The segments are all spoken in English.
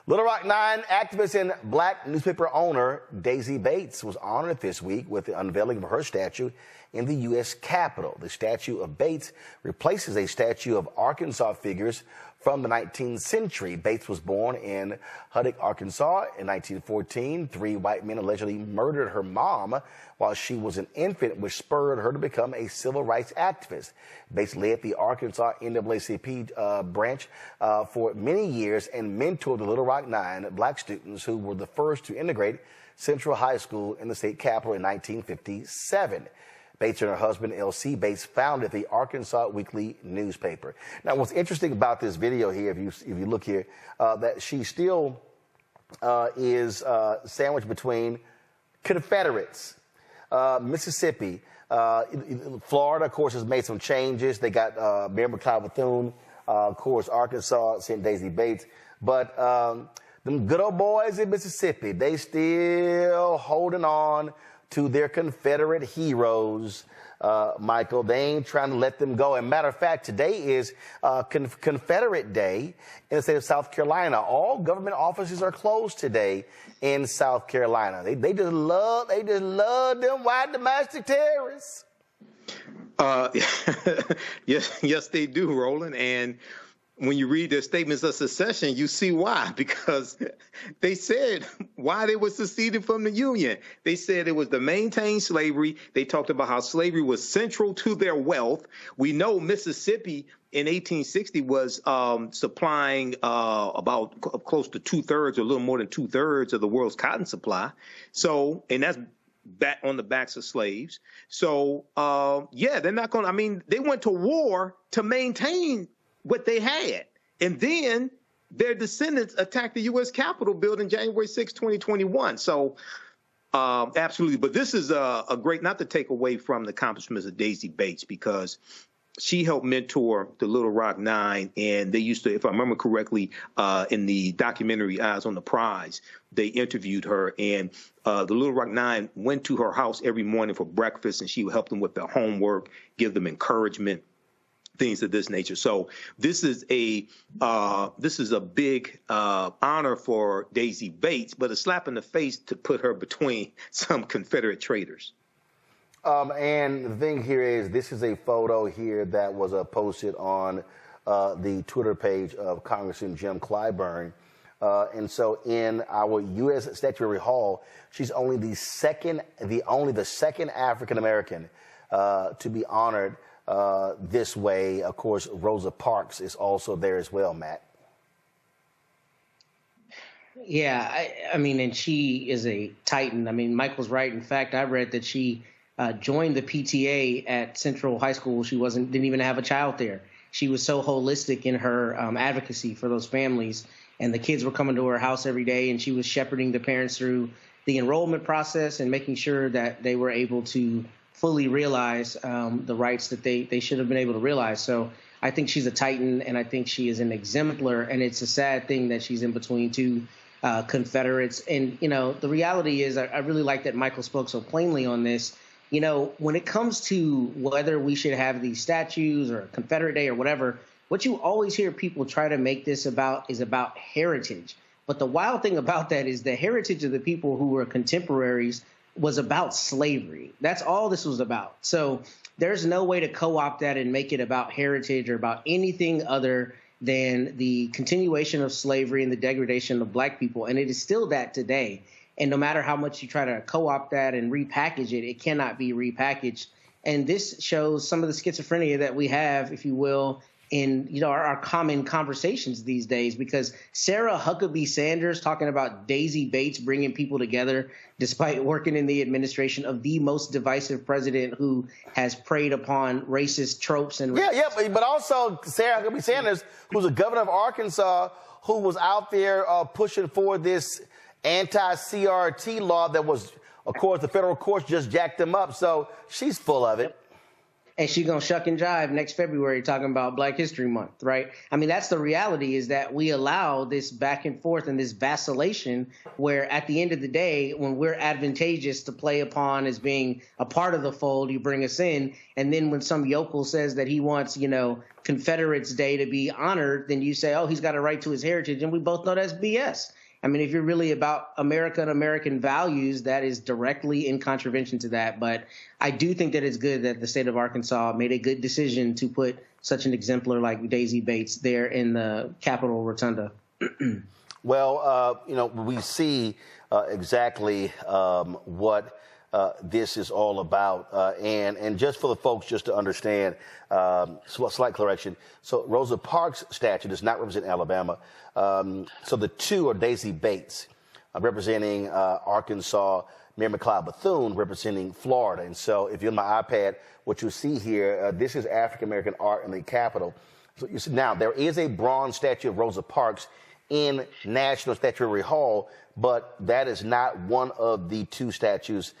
Little Rock 9 activist and black newspaper owner Daisy Bates was honored this week with the unveiling of her statue in the U.S. Capitol. The statue of Bates replaces a statue of Arkansas figures from the 19th century. Bates was born in Huddock, Arkansas in 1914. 3 white men allegedly murdered her mom while she was an infant, which spurred her to become a civil rights activist. Bates led the Arkansas NAACP branch for many years and mentored the Little Rock 9 black students who were the first to integrate Central High School in the state capitol in 1957. Bates and her husband, L.C. Bates, founded the Arkansas Weekly newspaper. Now, what's interesting about this video here, if you look here, that she still is sandwiched between Confederates, Mississippi, Florida, of course, has made some changes. They got Mayor McLeod Bethune, of course, Arkansas sent Daisy Bates, but them good old boys in Mississippi, they still holding on to their Confederate heroes, Michael. They ain't trying to let them go. And matter of fact, today is Confederate Day in the state of South Carolina. All government offices are closed today in South Carolina. They just love them white domestic terrorists. Yes, they do, Roland. And when you read their statements of secession, you see why, because they said why they were seceding from the Union. They said it was to maintain slavery. They talked about how slavery was central to their wealth. We know Mississippi in 1860 was supplying about close to 2/3, or a little more than 2/3 of the world's cotton supply. So, and that's back on the backs of slaves. So, yeah, they're not going to, I mean, they went to war to maintain what they had. And then their descendants attacked the U.S. Capitol building January 6, 2021. So absolutely. But this is a great, not to take away from the accomplishments of Daisy Bates, because she helped mentor the Little Rock 9. And they used to, if I remember correctly, in the documentary Eyes on the Prize, they interviewed her. And the Little Rock 9 went to her house every morning for breakfast, and she would help them with their homework, give them encouragement, things of this nature. So this is a big honor for Daisy Bates, but a slap in the face to put her between some Confederate traitors. And the thing here is, this is a photo here that was posted on the Twitter page of Congressman Jim Clyburn. And so in our U.S. Statutory Hall, she's only the second African American to be honored this way. Of course, Rosa Parks is also there as well, Matt. Yeah, I mean, and she is a titan. I mean, Michael's right. In fact, I read that she joined the PTA at Central High School. She didn't even have a child there. She was so holistic in her advocacy for those families, and the kids were coming to her house every day, and she was shepherding the parents through the enrollment process and making sure that they were able to fully realize the rights that they should have been able to realize. So I think she's a titan, and I think she is an exemplar, and it's a sad thing that she's in between two Confederates. And, you know, the reality is I really like that Michael spoke so plainly on this. You know, when it comes to whether we should have these statues or Confederate Day or whatever, what you always hear people try to make this about is about heritage. But the wild thing about that is the heritage of the people who were contemporaries was about slavery. That's all this was about. So there's no way to co-opt that and make it about heritage or about anything other than the continuation of slavery and the degradation of black people. And it is still that today. And no matter how much you try to co-opt that and repackage it, it cannot be repackaged. And this shows some of the schizophrenia that we have, if you will, in our common conversations these days, because Sarah Huckabee Sanders talking about Daisy Bates bringing people together despite working in the administration of the most divisive president who has preyed upon racist tropes and but also Sarah Huckabee Sanders, who's a governor of Arkansas, who was out there pushing for this anti-CRT law that was, of course, the federal courts just jacked them up. So she's full of it. and she's going to shuck and jive next February talking about Black History Month, right? I mean, that's the reality, is that we allow this back and forth and this vacillation where at the end of the day, when we're advantageous to play upon as being a part of the fold, you bring us in. And then when some yokel says that he wants, Confederates Day to be honored, then you say, oh, he's got a right to his heritage. And we both know that's BS. I mean, if you're really about America and American values, that is directly in contravention to that. But I do think that it's good that the state of Arkansas made a good decision to put such an exemplar like Daisy Bates there in the Capitol Rotunda. Well, we see exactly what this is all about. And just for the folks just to understand, slight correction. So Rosa Parks' statue does not represent Alabama. So the two are Daisy Bates representing Arkansas, Mary McLeod Bethune representing Florida. And so if you're on my iPad, what you see here, this is African-American art in the Capitol. So you see, now, there is a bronze statue of Rosa Parks in National Statutory Hall, but that is not one of the two statues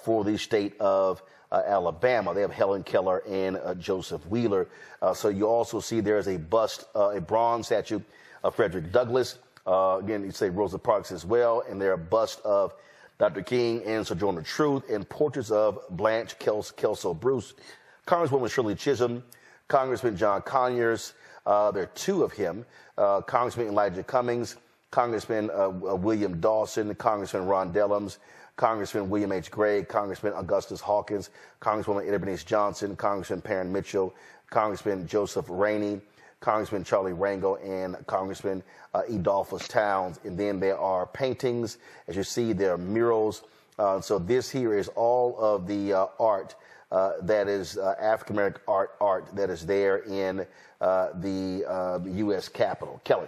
for the state of Alabama. They have Helen Keller and Joseph Wheeler. So you also see there is a bust, a bronze statue of Frederick Douglass. Again, you say Rosa Parks as well, and there are busts of Dr. King and Sojourner Truth, and portraits of Blanche Kelso Bruce, Congresswoman Shirley Chisholm, Congressman John Conyers. There are two of him, Congressman Elijah Cummings, Congressman William Dawson, Congressman Ron Dellums, Congressman William H. Gregg, Congressman Augustus Hawkins, Congresswoman Ida Bernice Johnson, Congressman Perrin Mitchell, Congressman Joseph Rainey, Congressman Charlie Rango, and Congressman Edolphus Towns. And then there are paintings. As you see, there are murals. So this here is all of the art that is African-American art that is there in the U.S. Capitol. Kelly.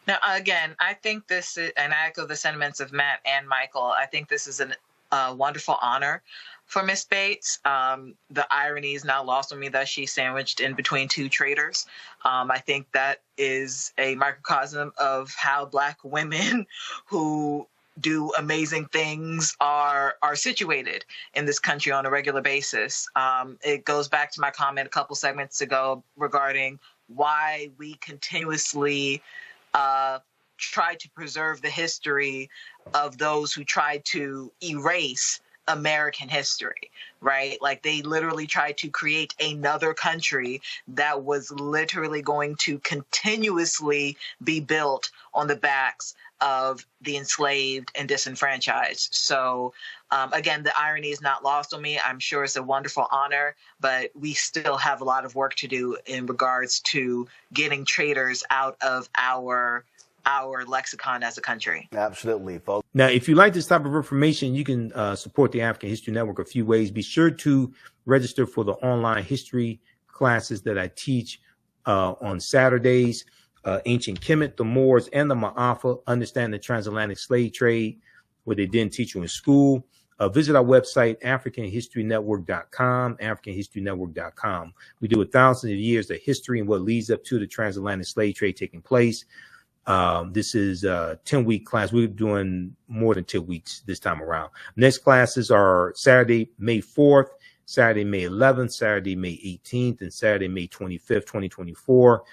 Now, again, I think this is, and I echo the sentiments of Matt and Michael, I think this is a wonderful honor for Miss Bates. The irony is not lost on me that she's sandwiched in between two traitors. I think that is a microcosm of how Black women who do amazing things are situated in this country on a regular basis. It goes back to my comment a couple segments ago regarding why we continuously try to preserve the history of those who tried to erase American history, right? Like they literally tried to create another country that was literally going to continuously be built on the backs of the enslaved and disenfranchised. So again, the irony is not lost on me. I'm sure it's a wonderful honor, but we still have a lot of work to do in regards to getting traitors out of our lexicon as a country. Absolutely, folks. Now, if you like this type of information, you can support the African History Network a few ways. Be sure to register for the online history classes that I teach on Saturdays. Ancient Kemet, the Moors, and the Ma'afa, Understand the Transatlantic Slave Trade, what they didn't teach you in school. Visit our website, AfricanHistoryNetwork.com, AfricanHistoryNetwork.com. We do thousands of years of history and what leads up to the transatlantic slave trade taking place. This is a 10-week class. We're doing more than 10 weeks this time around. Next classes are Saturday, May 4th, Saturday, May 11th, Saturday, May 18th, and Saturday, May 25th, 2024,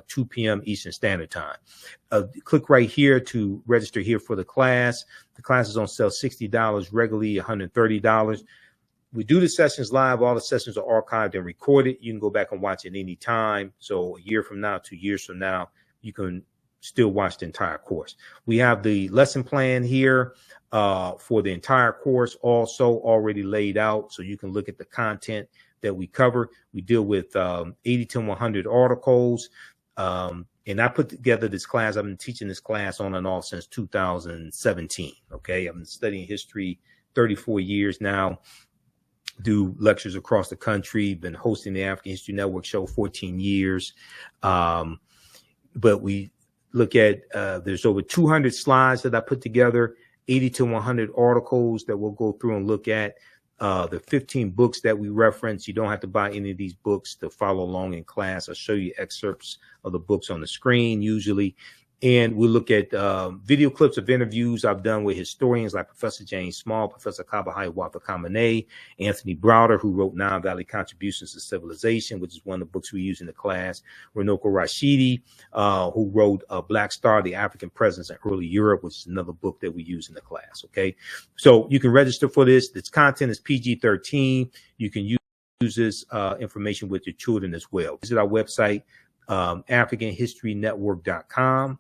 2 p.m. Eastern Standard Time. Click right here to register here for the class. The class is on sale $60, regularly $130. We do the sessions live. All the sessions are archived and recorded. You can go back and watch it any time. So a year from now, 2 years from now, you can still watch the entire course. We have the lesson plan here for the entire course also already laid out, so you can look at the content that we cover. We deal with 80 to 100 articles, and I put together this class. I've been teaching this class on and off since 2017. Okay, I've been studying history 34 years now. Do lectures across the country. Been hosting the African History Network show 14 years, but we look at there's over 200 slides that I put together, 80 to 100 articles that we'll go through and look at. The 15 books that we reference. You don't have to buy any of these books to follow along in class. I'll show you excerpts of the books on the screen usually. And we look at video clips of interviews I've done with historians like Professor James Small, Professor Kabahai Walter Kamene, Anthony Browder, who wrote Nine Valley Contributions to Civilization, which is one of the books we use in the class, Runoko Rashidi, who wrote Black Star, The African Presence in Early Europe, which is another book that we use in the class, okay? So you can register for this. Its content is PG-13. You can use this information with your children as well. Visit our website, AfricanHistoryNetwork.com.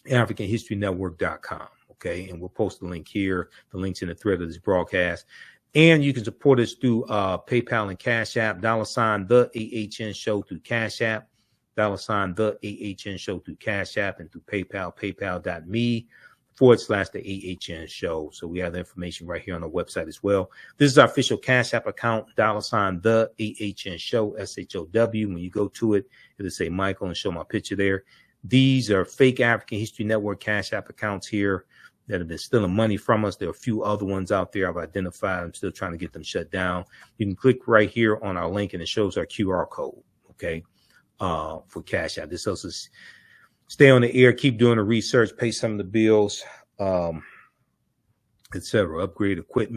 AfricanHistoryNetwork.com. Okay. And we'll post the link here. The link's in the thread of this broadcast. And you can support us through PayPal and Cash App, $ the AHN show through Cash App, $ the AHN show through Cash App, and through PayPal, paypal.me/the AHN show. So we have the information right here on the website as well. This is our official Cash App account, $ the AHN show, SHOW. When you go to it, it'll say Michael and show my picture there. These are fake African History Network Cash App accounts here that have been stealing money from us. There are a few other ones out there I've identified. I'm still trying to get them shut down. You can click right here on our link and it shows our QR code, okay, for Cash App. This helps us stay on the air, keep doing the research, pay some of the bills, etc. Upgrade equipment.